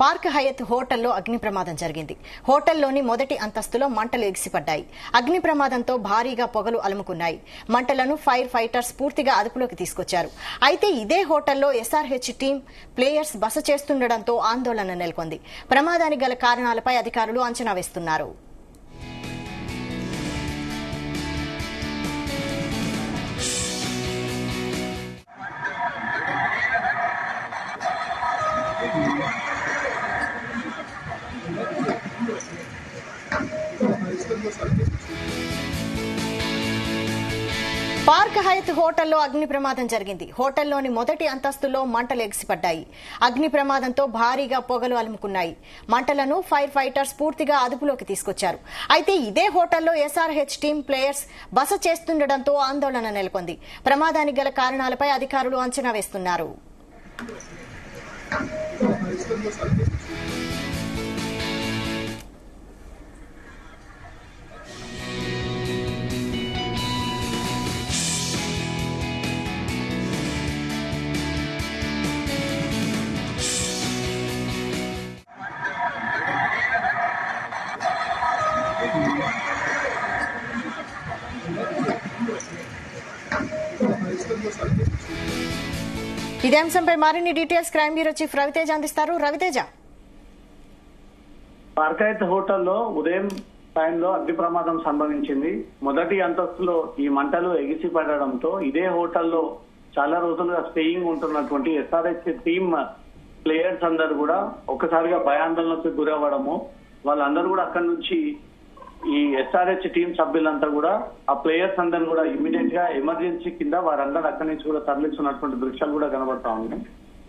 Park Hayath హోటల్లో అగ్ని ప్రమాదం జరిగింది. హోటల్లోని మొదటి అంతస్తులో మంటలు ఎగిసిపడ్డాయి. అగ్ని ప్రమాదంతో భారీగా పొగలు అలుముకున్నాయి. మంటలను ఫైర్ ఫైటర్స్ పూర్తిగా అదుపులోకి తీసుకొచ్చారు. అయితే ఇదే హోటల్లో ఎస్ఆర్హెచ్ టీం ప్లేయర్స్ బస చేస్తుండటంతో ఆందోళన నెలకొంది. ప్రమాదానికి గల కారణాలపై అధికారులు అంచనా వేస్తున్నారు. పార్క్ హయత్ హోటల్లో అగ్ని ప్రమాదం జరిగింది. హోటల్లోని మొదటి అంతస్తులో మంటలు ఎగిసిపడ్డాయి. అగ్ని ప్రమాదంతో భారీగా పొగలు అలుముకున్నాయి. మంటలను ఫైర్ ఫైటర్స్ పూర్తిగా అదుపులోకి తీసుకొచ్చారు. అయితే ఇదే హోటల్లో ఎస్ఆర్హెచ్ టీం ప్లేయర్స్ బస చేస్తుండటంతో ఆందోళన నెలకొంది. ప్రమాదానికి గల కారణాలపై అధికారులు అంచనా వేస్తున్నారు. ఇదే అంశంపై మరిన్ని details crime bureau chief Raviteja అందిస్తారు. రవితేజ, పార్క్ హయత్ హోటల్లో ఉదయం టైంలో అగ్ని ప్రమాదం సంభవించింది. మొదటి అంతస్తులో ఈ మంటలు ఎగిసి పడడంతో ఇదే హోటల్లో చాలా రోజులుగా స్టేయింగ్ ఉంటున్నటువంటి ఎస్ఆర్హెచ్ టీమ్ ప్లేయర్స్ అందరూ కూడా ఒక్కసారిగా భయాందోళనకు గురవ్వడము, వాళ్ళందరూ కూడా అక్కడి నుంచి ఈ ఎస్ఆర్హెచ్ టీం సభ్యులంతా కూడా ఆ ప్లేయర్స్ అందరూ కూడా ఇమీడియట్ గా ఎమర్జెన్సీ కింద వారందరూ అక్కడి నుంచి కూడా తరలిస్తున్నటువంటి దృశ్యాలు కూడా కనబడతా ఉన్నాయి.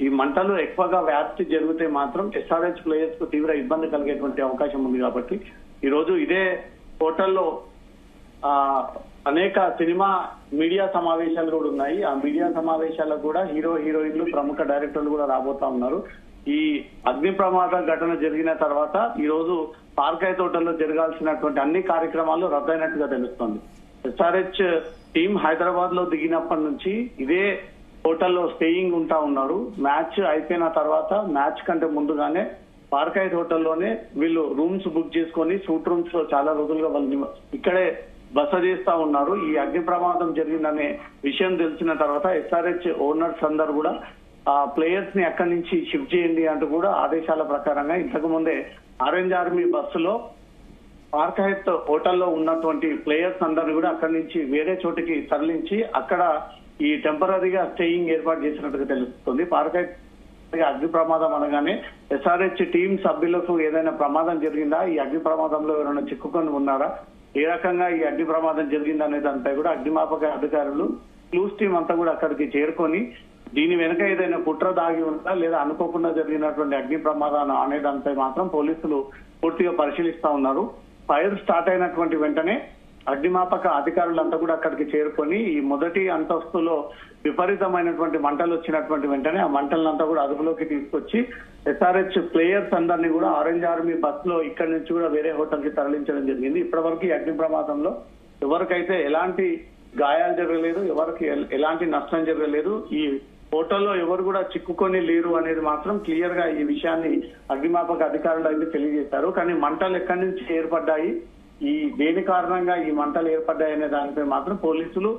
ఈ మంటలు ఎక్కువగా వ్యాప్తి జరిగితే మాత్రం ఎస్ఆర్హెచ్ ప్లేయర్స్ కు తీవ్ర ఇబ్బంది కలిగేటువంటి అవకాశం ఉంది. కాబట్టి ఈ రోజు ఇదే హోటల్లో అనేక సినిమా మీడియా సమావేశాలు కూడా ఉన్నాయి. ఆ మీడియా సమావేశాలకు కూడా హీరోయిన్లు ప్రముఖ డైరెక్టర్లు కూడా రాబోతా ఉన్నారు. ఈ అగ్ని ప్రమాద ఘటన జరిగిన తర్వాత ఈ రోజు పార్క్ హయత్ హోటల్లో జరగాల్సినటువంటి అన్ని కార్యక్రమాలు రద్దయినట్టుగా తెలుస్తోంది. ఎస్ఆర్హెచ్ టీం హైదరాబాద్ లో దిగినప్పటి నుంచి ఇదే హోటల్లో స్టేయింగ్ ఉంటా ఉన్నారు. మ్యాచ్ అయిపోయిన తర్వాత మ్యాచ్ కంటే ముందుగానే పార్క్ హయత్ హోటల్లోనే వీళ్ళు రూమ్స్ బుక్ చేసుకొని సూట్ రూమ్స్ లో చాలా రోజులుగా వాళ్ళు ఇక్కడే బస చేస్తా ఉన్నారు. ఈ అగ్ని ప్రమాదం జరిగిందనే విషయం తెలిసిన తర్వాత ఎస్ఆర్హెచ్ ఓనర్స్ అందరు కూడా ఆ ప్లేయర్స్ ని అక్కడి నుంచి షిఫ్ట్ చేయండి అంటూ కూడా ఆదేశాల ప్రకారంగా ఇంతకు ముందే ఆరెంజ్ ఆర్మీ బస్సులో పార్క్ హయత్ హోటల్లో ఉన్నటువంటి ప్లేయర్స్ అందరినీ కూడా అక్కడి నుంచి వేరే చోటికి తరలించి అక్కడ ఈ టెంపరీగా స్టేయింగ్ ఏర్పాటు చేసినట్టుగా తెలుస్తుంది. పార్క్ హయత్ అగ్ని ప్రమాదం అనగానే ఎస్ఆర్హెచ్ టీం సభ్యులకు ఏదైనా ప్రమాదం జరిగిందా, ఈ అగ్ని ప్రమాదంలో ఎవరైనా చిక్కుకొని ఉన్నారా, ఏ రకంగా ఈ అగ్ని ప్రమాదం జరిగిందనే దానిపై కూడా అగ్నిమాపక అధికారులు క్లూస్ టీం అంతా కూడా అక్కడికి చేరుకొని దీని వెనుక ఏదైనా కుట్ర దాగి ఉందా లేదా అనుకోకుండా జరిగినటువంటి అగ్ని ప్రమాదం అనే దానిపై మాత్రం పోలీసులు పూర్తిగా పరిశీలిస్తా ఉన్నారు. ఫైర్ స్టార్ట్ అయినటువంటి వెంటనే అగ్నిమాపక అధికారులంతా కూడా అక్కడికి చేరుకొని ఈ మొదటి అంతస్తులో విపరీతమైనటువంటి మంటలు వచ్చినటువంటి వెంటనే ఆ మంటలంతా కూడా అదుపులోకి తీసుకొచ్చి ఎస్ఆర్హెచ్ ప్లేయర్స్ అందరినీ కూడా ఆరెంజ్ ఆర్మీ బస్ లో ఇక్కడి నుంచి కూడా వేరే హోటల్ కి తరలించడం జరిగింది. ఇప్పటి వరకు ఈ అగ్ని ప్రమాదంలో ఎవరికైతే ఎలాంటి గాయాలు జరగలేదు, ఎవరికి ఎలాంటి నష్టం జరగలేదు, ఈ హోటల్లో ఎవరు కూడా చిక్కుకొని లేరు అనేది మాత్రం క్లియర్ గా ఈ విషయాన్ని అగ్నిమాపక అధికారులు అయితే తెలియజేశారు. కానీ మంటలు ఎక్కడి నుంచి ఏర్పడ్డాయి, ఈ దేని కారణంగా ఈ మంటలు ఏర్పడ్డాయి అనే దానిపై మాత్రం పోలీసులు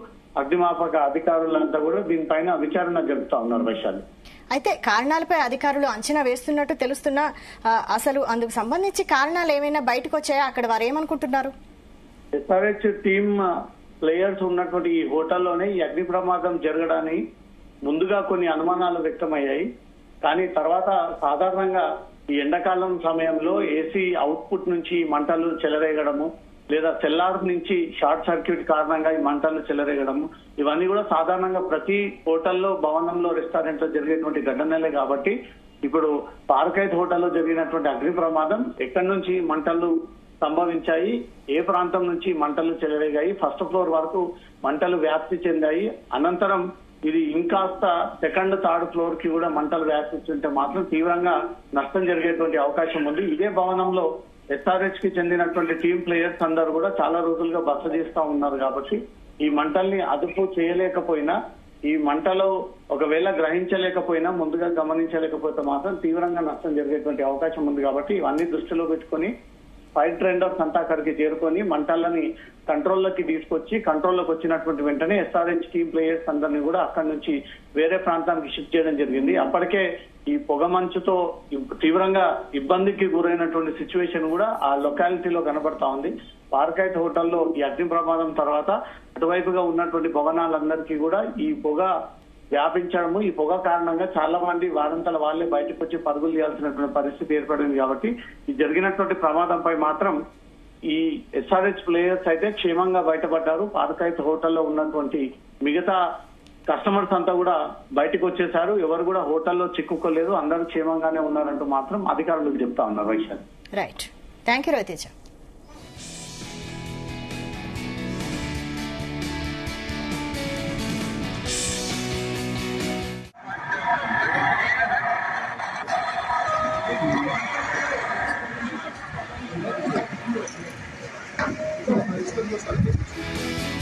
అగ్నిమాపక అధికారులంతా కూడా దీనిపైన విచారణ జరుపుతా ఉన్నారు. వైశాలి, అయితే కారణాలపై అధికారులు అంచనా వేస్తున్నట్టు తెలుస్తున్నా అసలు అందుకు సంబంధించి కారణాలు ఏమైనా బయటకు వచ్చాయా, అక్కడ వారు ఏమనుకుంటున్నారు? ఎస్ఆర్హెచ్ టీమ్ ప్లేయర్స్ ఉన్నటువంటి ఈ హోటల్లోనే ఈ అగ్ని ప్రమాదం జరగడానికి ముందుగా కొన్ని అనుమానాలు వ్యక్తమయ్యాయి. కానీ తర్వాత సాధారణంగా ఈ ఎండాకాలం సమయంలో ఏసీ అవుట్పుట్ నుంచి మంటలు చెలరేగడము లేదా సెల్లార్ నుంచి షార్ట్ సర్క్యూట్ కారణంగా ఈ మంటలు చెలరేగడము ఇవన్నీ కూడా సాధారణంగా ప్రతి హోటల్లో, భవనంలో, రెస్టారెంట్ లో జరిగేటువంటి ఘటనలే. కాబట్టి ఇప్పుడు పార్క్ హయత్ హోటల్లో జరిగినటువంటి అగ్ని ప్రమాదం ఎక్కడి నుంచి మంటలు సంభవించాయి, ఏ ప్రాంతం నుంచి మంటలు చెలరేగాయి, ఫస్ట్ ఫ్లోర్ వరకు మంటలు వ్యాప్తి చెందాయి, అనంతరం ఇది ఇంకాస్త సెకండ్ థర్డ్ ఫ్లోర్ కి కూడా మంటలు వ్యాపిస్తుంటే మాత్రం తీవ్రంగా నష్టం జరిగేటువంటి అవకాశం ఉంది. ఇదే భవనంలో ఎస్ఆర్హెచ్ కి చెందినటువంటి టీం ప్లేయర్స్ అందరూ కూడా చాలా రోజులుగా బస చేస్తా ఉన్నారు. కాబట్టి ఈ మంటల్ని అదుపు చేయలేకపోయినా ఈ మంటలు ఒకవేళ గ్రహించలేకపోయినా, ముందుగా గమనించలేకపోతే మాత్రం తీవ్రంగా నష్టం జరిగేటువంటి అవకాశం ఉంది. కాబట్టి ఇవన్నీ దృష్టిలో పెట్టుకుని ఫైర్ ట్రెండర్స్ అంతా అక్కడికి చేరుకొని మంటలని కంట్రోల్లోకి తీసుకొచ్చి, కంట్రోల్లోకి వచ్చినటువంటి వెంటనే ఎస్ఆర్హెచ్ టీమ్ ప్లేయర్స్ అందరినీ కూడా అక్కడి నుంచి వేరే ప్రాంతానికి షిఫ్ట్ చేయడం జరిగింది. అప్పటికే ఈ పొగ మంచుతో తీవ్రంగా ఇబ్బందికి గురైనటువంటి సిచ్యువేషన్ కూడా ఆ లొకాలిటీలో కనబడతా ఉంది. పార్కైట్ హోటల్లో ఈ అగ్ని ప్రమాదం తర్వాత అటువైపుగా ఉన్నటువంటి భవనాలందరికీ కూడా ఈ పొగ వ్యాపించడము, ఈ పొగ కారణంగా చాలా మంది వారంతల వాళ్ళే బయటకు వచ్చి పరుగులు చేయాల్సినటువంటి పరిస్థితి ఏర్పడింది. కాబట్టి ఈ జరిగినటువంటి ప్రమాదంపై మాత్రం ఈ ఎస్ఆర్హెచ్ ప్లేయర్స్ అయితే క్షేమంగా బయటపడ్డారు. పార్కైట్ హోటల్లో ఉన్నటువంటి మిగతా కస్టమర్స్ అంతా కూడా బయటకు వచ్చేసారు. ఎవరు కూడా హోటల్లో చిక్కుకోలేదు, అందరూ క్షేమంగానే ఉన్నారంటూ మాత్రం అధికారులకు చెప్తా ఉన్నారు. Vaishali. Right, thank you Raviteja. Esto no sale.